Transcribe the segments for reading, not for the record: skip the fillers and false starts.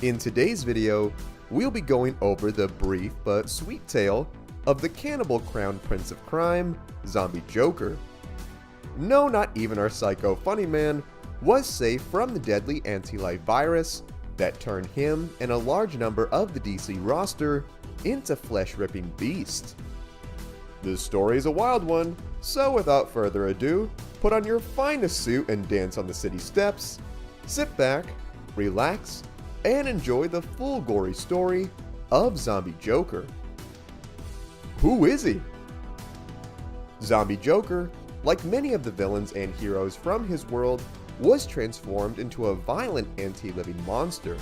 In today's video, we'll be going over the brief but sweet tale of the cannibal crown prince of crime, Zombie Joker. No, not even our psycho funny man was safe from the deadly anti-life virus that turned him and a large number of the DC roster into flesh-ripping beasts. This story is a wild one, so without further ado, put on your finest suit and dance on the city steps, sit back, relax, and enjoy the full gory story of Zombie Joker. Who is he? Zombie Joker, like many of the villains and heroes from his world, was transformed into a violent anti-living monster.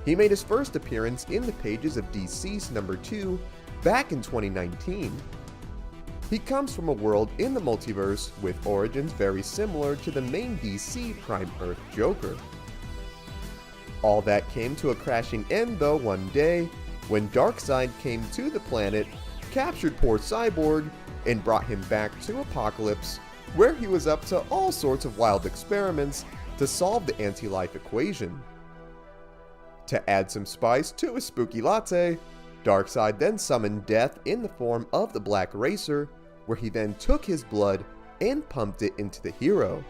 He made his first appearance in the pages of DC's number 2 back in 2019. He comes from a world in the multiverse with origins very similar to the main DC Prime Earth Joker. All that came to a crashing end though one day when Darkseid came to the planet, captured poor Cyborg, and brought him back to Apokolips, where he was up to all sorts of wild experiments to solve the anti-life equation. To add some spice to his spooky latte, Darkseid then summoned Death in the form of the Black Racer, where he then took his blood and pumped it into the hero.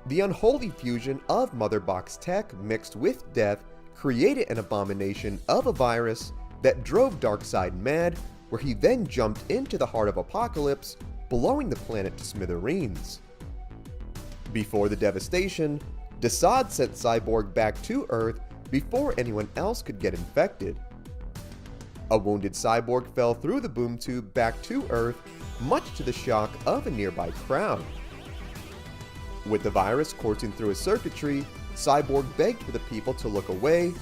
The unholy fusion of Mother Box tech mixed with Death created an abomination of a virus that drove Darkseid mad, where he then jumped into the heart of Apokolips, blowing the planet to smithereens. Before the devastation, Desaad sent Cyborg back to Earth before anyone else could get infected. A wounded Cyborg fell through the boom tube back to Earth, much to the shock of a nearby crowd. With the virus coursing through his circuitry, Cyborg begged for the people to look away,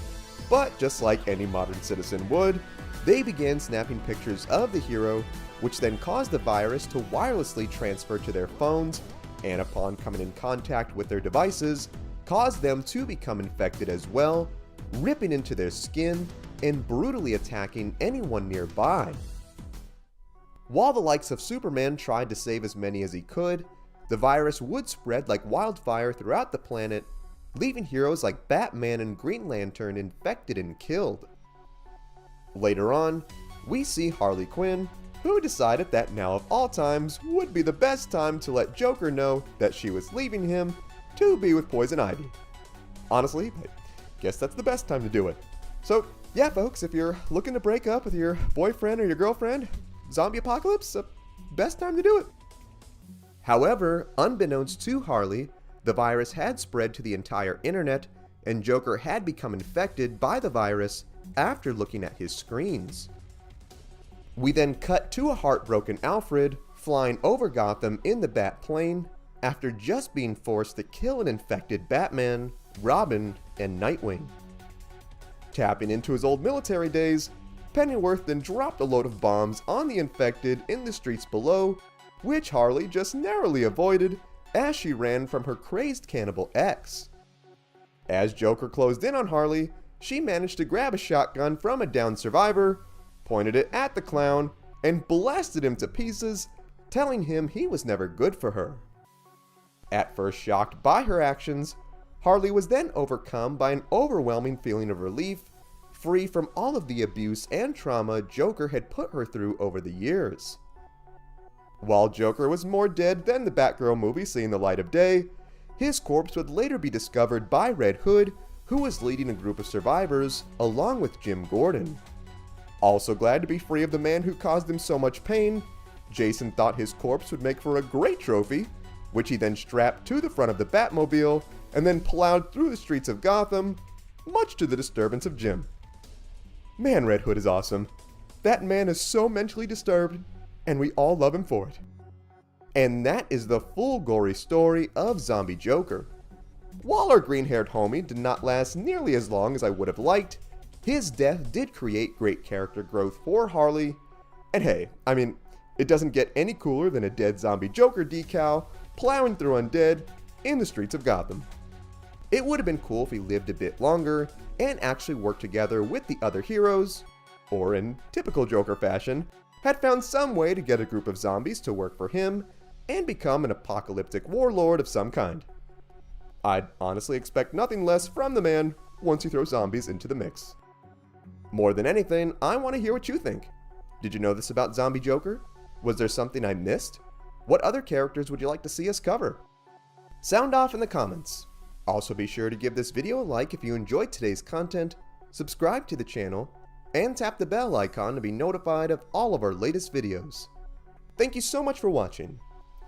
but just like any modern citizen would, they began snapping pictures of the hero, which then caused the virus to wirelessly transfer to their phones, and upon coming in contact with their devices, caused them to become infected as well, ripping into their skin and brutally attacking anyone nearby. While the likes of Superman tried to save as many as he could, the virus would spread like wildfire throughout the planet, leaving heroes like Batman and Green Lantern infected and killed. Later on, we see Harley Quinn, who decided that now of all times would be the best time to let Joker know that she was leaving him to be with Poison Ivy. Honestly, I guess that's the best time to do it. So yeah folks, if you're looking to break up with your boyfriend or your girlfriend, zombie apocalypse, best time to do it. However, unbeknownst to Harley, the virus had spread to the entire internet, and Joker had become infected by the virus after looking at his screens. We then cut to a heartbroken Alfred flying over Gotham in the Bat plane after just being forced to kill an infected Batman, Robin, and Nightwing. Tapping into his old military days, Pennyworth then dropped a load of bombs on the infected in the streets below, which Harley just narrowly avoided as she ran from her crazed cannibal ex. As Joker closed in on Harley, she managed to grab a shotgun from a downed survivor, pointed it at the clown, and blasted him to pieces, telling him he was never good for her. At first shocked by her actions, Harley was then overcome by an overwhelming feeling of relief, free from all of the abuse and trauma Joker had put her through over the years. While Joker was more dead than the Batgirl movie seeing the light of day, his corpse would later be discovered by Red Hood, who was leading a group of survivors along with Jim Gordon. Also glad to be free of the man who caused him so much pain, Jason thought his corpse would make for a great trophy, which he then strapped to the front of the Batmobile and then plowed through the streets of Gotham, much to the disturbance of Jim. Man, Red Hood is awesome. That man is so mentally disturbed, and we all love him for it. And that is the full gory story of Zombie Joker. While our green-haired homie did not last nearly as long as I would have liked, his death did create great character growth for Harley, and hey, I mean, it doesn't get any cooler than a dead Zombie Joker decal plowing through undead in the streets of Gotham. It would have been cool if he lived a bit longer and actually worked together with the other heroes, or in typical Joker fashion, had found some way to get a group of zombies to work for him and become an apocalyptic warlord of some kind. I'd honestly expect nothing less from the man once you throw zombies into the mix. More than anything, I want to hear what you think. Did you know this about Zombie Joker? Was there something I missed? What other characters would you like to see us cover? Sound off in the comments. Also be sure to give this video a like if you enjoyed today's content, subscribe to the channel, and tap the bell icon to be notified of all of our latest videos. Thank you so much for watching.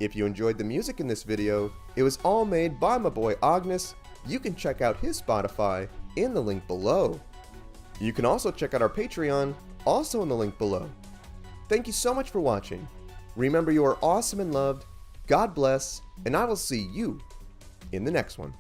If you enjoyed the music in this video, it was all made by my boy Agnes. You can check out his Spotify in the link below. You can also check out our Patreon, also in the link below. Thank you so much for watching. Remember, you are awesome and loved. God bless, and I will see you in the next one.